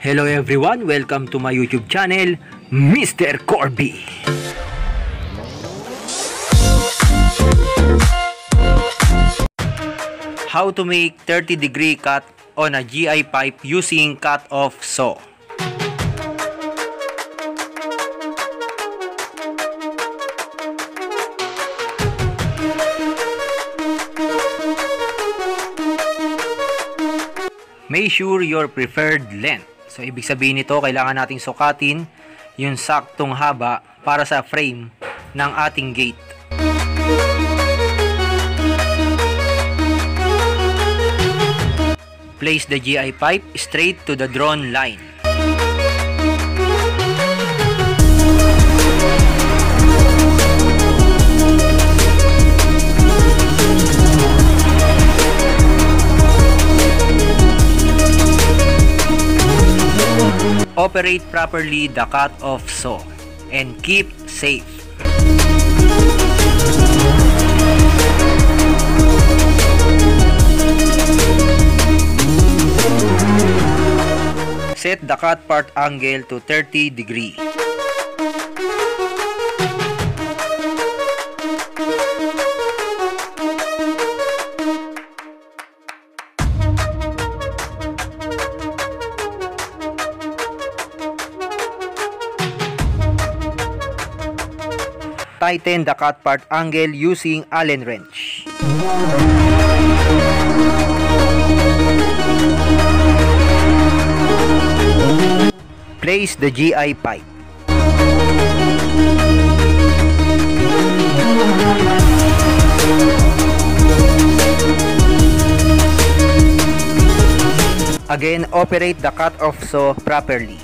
Hello everyone, welcome to my YouTube channel, Mr. Corby. How to make 30-degree cut on a GI pipe using cut-off saw. Make sure your preferred length. So, ibig sabihin nito, kailangan nating sukatin yung saktong haba para sa frame ng ating gate. Place the GI pipe straight to the drawn line. Operate properly the cut-off saw and keep safe. Set the cut part angle to 30 degrees. Tighten the cut part angle using Allen wrench. Place the GI pipe. Again, operate the cut-off saw properly.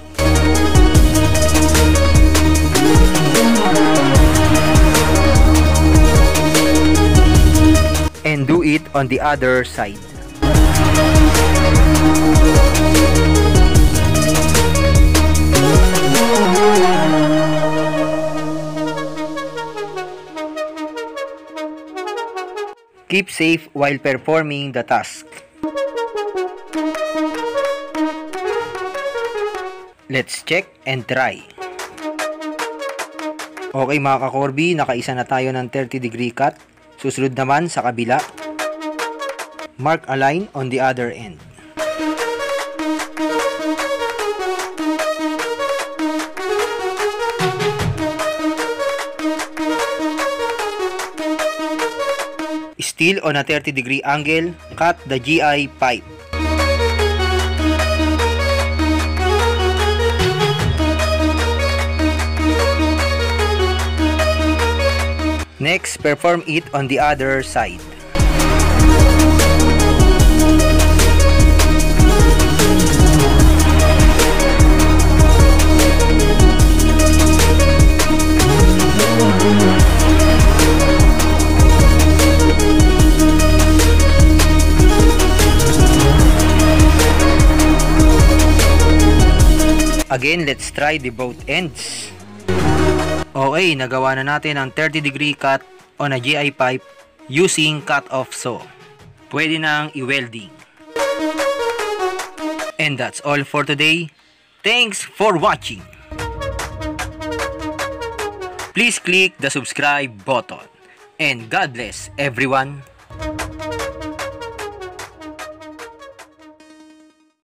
And do it on the other side. Keep safe while performing the task. Let's check and try. Okay mga ka-Corby, nakaisa na tayo ng 30-degree cut. Susunod naman sa kabila. Mark a line on the other end. Still on a 30-degree angle, cut the GI pipe. Next, perform it on the other side. Again, let's try the both ends. Okay, nagawa na natin ang 30-degree cut on a GI pipe using cut-off saw. Pwede nang i-welding. And that's all for today. Thanks for watching. Please click the subscribe button. And God bless everyone.